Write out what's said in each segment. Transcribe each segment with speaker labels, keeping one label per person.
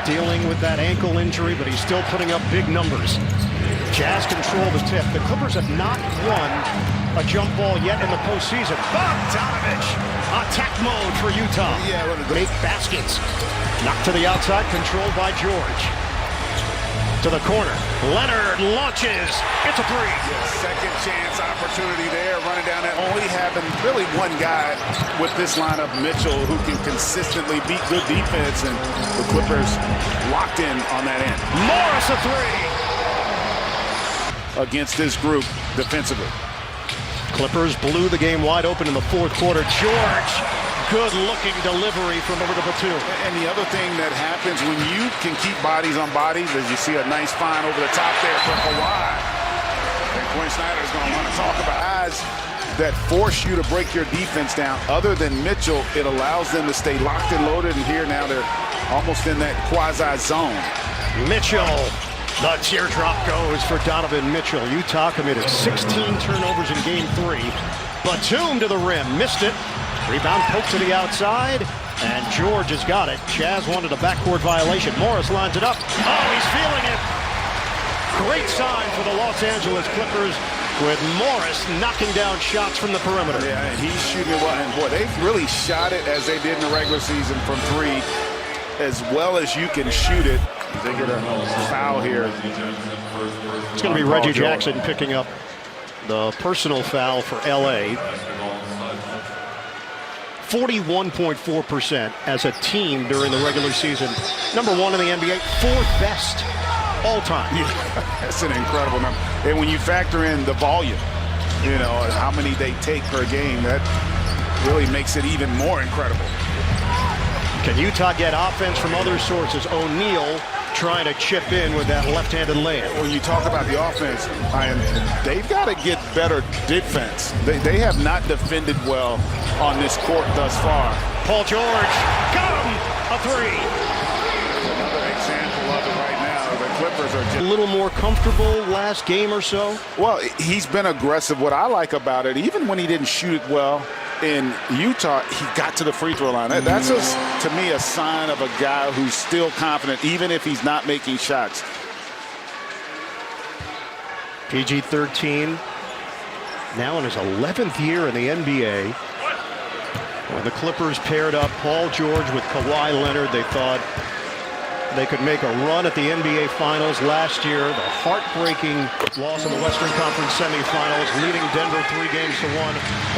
Speaker 1: dealing with that ankle injury, but he's still putting up big numbers. Jazz control the tip. The Clippers have not won a jump ball yet in the postseason. Bogdanovich, attack mode for Utah.
Speaker 2: Yeah,
Speaker 1: make baskets. Knocked to the outside, controlled by George. To the corner, Leonard launches. It's a three.
Speaker 2: Yeah, second chance opportunity there, running down that. Only having really one guy with this lineup, Mitchell, who can consistently beat good defense, and the Clippers locked in on that end.
Speaker 1: Morris a three.
Speaker 2: Against this group defensively.
Speaker 1: Clippers blew the game wide open in the fourth quarter. George, good-looking delivery from over to Batum.
Speaker 2: And the other thing that happens when you can keep bodies on bodies is you see a nice find over the top there for Kawhi. And Quinn Snyder's going to want to talk about guys that force you to break your defense down. Other than Mitchell, it allows them to stay locked and loaded. And here now they're almost in that quasi-zone.
Speaker 1: Mitchell. The teardrop goes for Donovan Mitchell. Utah committed 16 turnovers in game 3. Batum to the rim, missed it. Rebound poked to the outside, and George has got it. Jazz wanted a backcourt violation. Morris lines it up. Oh, he's feeling it. Great sign for the Los Angeles Clippers with Morris knocking down shots from the perimeter.
Speaker 2: Yeah, and he's shooting it well. And boy, they've really shot it as they did in the regular season from 3, as well as you can shoot it. They get a foul here.
Speaker 1: It's going to be Reggie Jackson picking up the personal foul for LA. 41.4% as a team during the regular season. Number 1 in the NBA, 4th best all time.
Speaker 2: Yeah, that's an incredible number. And when you factor in the volume, you know, and how many they take per game, that really makes it even more incredible.
Speaker 1: Can Utah get offense from other sources? O'Neal trying to chip in with that left-handed layup.
Speaker 2: When you talk about the offense, they've got to get better defense. They have not defended well on this court thus far.
Speaker 1: Paul George, got him, a three.
Speaker 2: Another example of it right now. The Clippers are just
Speaker 1: a little more comfortable last game or so.
Speaker 2: Well, he's been aggressive. What I like about it, even when he didn't shoot it well in Utah, he got to the free throw line. That's, to me, a sign of a guy who's still confident, even if he's not making shots.
Speaker 1: PG-13, now in his 11th year in the NBA. When the Clippers paired up Paul George with Kawhi Leonard, they thought they could make a run at the NBA Finals last year. The heartbreaking loss in the Western Conference semifinals, leading Denver 3-1,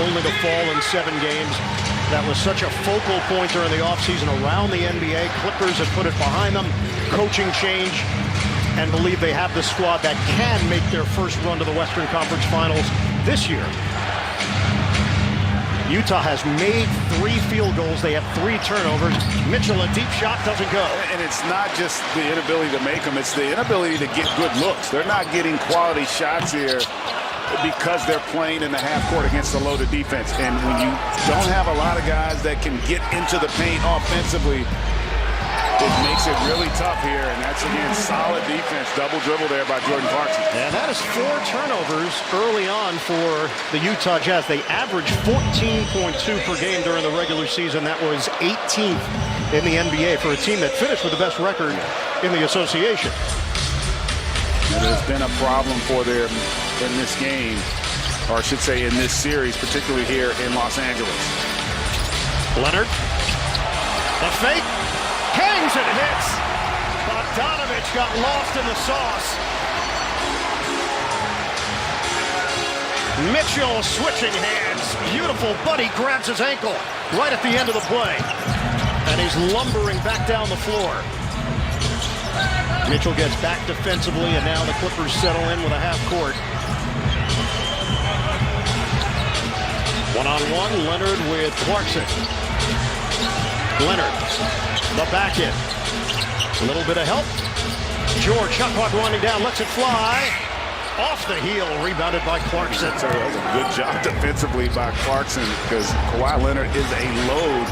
Speaker 1: only to fall in 7 games. That was such a focal point during the offseason around the NBA. Clippers have put it behind them. Coaching change, and believe they have the squad that can make their first run to the Western Conference Finals this year. Utah has made 3 field goals. They have 3 turnovers. Mitchell, a deep shot, doesn't go.
Speaker 2: And it's not just the inability to make them, it's the inability to get good looks. They're not getting quality shots here because they're playing in the half court against a loaded defense. And when you don't have a lot of guys that can get into the paint offensively, it makes it really tough here, and that's, again, solid defense. Double dribble there by Jordan Clarkson.
Speaker 1: And that is 4 turnovers early on for the Utah Jazz. They averaged 14.2 per game during the regular season. That was 18th in the NBA for a team that finished with the best record in the association.
Speaker 2: It has been a problem for them in this game, or I should say in this series, particularly here in Los Angeles.
Speaker 1: Leonard, the fake. Hangs and hits. Bogdanovich got lost in the sauce. Mitchell switching hands. Beautiful, Buddy grabs his ankle right at the end of the play. And he's lumbering back down the floor. Mitchell gets back defensively, and now the Clippers settle in with a half court. One-on-one, Leonard with Clarkson. Leonard, the back end. A little bit of help. George, shot clock winding down, lets it fly. Off the heel, rebounded by Clarkson.
Speaker 2: That was a good job defensively by Clarkson, because Kawhi Leonard is a load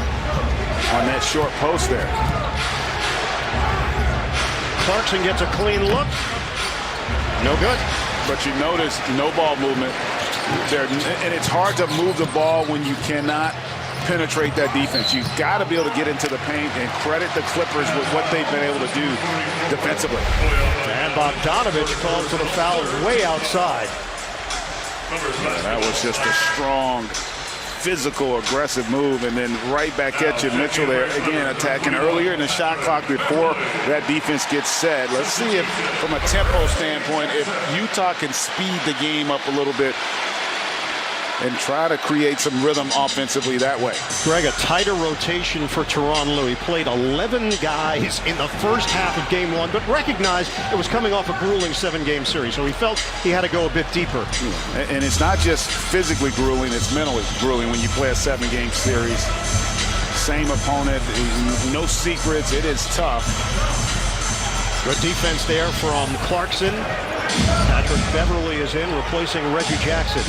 Speaker 2: on that short post there.
Speaker 1: Clarkson gets a clean look. No good.
Speaker 2: But you notice no ball movement there, and it's hard to move the ball when you cannot penetrate that defense. You've got to be able to get into the paint and credit the Clippers with what they've been able to do defensively.
Speaker 1: And Bogdanovich called for the foul way outside.
Speaker 2: That was just a strong, physical, aggressive move, and then right back at you. Mitchell there, again, attacking earlier in the shot clock before that defense gets set. Let's see if, from a tempo standpoint, if Utah can speed the game up a little bit and try to create some rhythm offensively that way.
Speaker 1: Greg, a tighter rotation for Tyronn Lue. He played 11 guys in the first half of game one, but recognized it was coming off a grueling 7-game series, so he felt he had to go a bit deeper.
Speaker 2: And it's not just physically grueling, it's mentally grueling when you play a 7-game series. Same opponent, no secrets, it is tough.
Speaker 1: Good defense there from Clarkson. Patrick Beverly is in, replacing Reggie Jackson.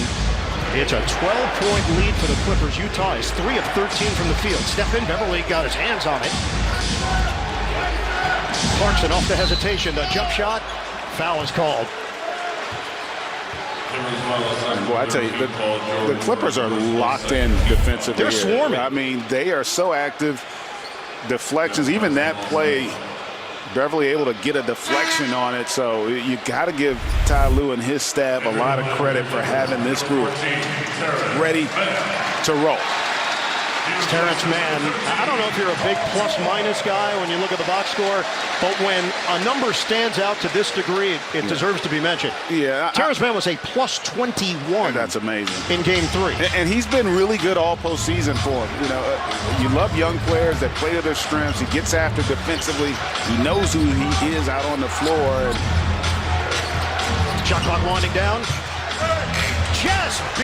Speaker 1: It's a 12-point lead for the Clippers. Utah is 3 of 13 from the field. Step in, Beverly got his hands on it. Clarkson off the hesitation. The jump shot. Foul is called.
Speaker 2: Boy, I tell you, the Clippers are locked in defensively.
Speaker 1: They're swarming.
Speaker 2: I mean, they are so active. Deflections, even that play, Beverly able to get a deflection on it, so you got to give Ty Lue and his staff a lot of credit for having this group ready to roll.
Speaker 1: Terrence Mann, I don't know if you're a big plus-minus guy when you look at the box score, but when a number stands out to this degree, it deserves to be mentioned.
Speaker 2: Yeah,
Speaker 1: Terrence Mann was a plus 21.
Speaker 2: That's amazing.
Speaker 1: In game 3.
Speaker 2: And he's been really good all postseason for him. You know, you love young players that play to their strengths. He gets after defensively. He knows who he is out on the floor. And
Speaker 1: shot clock winding down. Just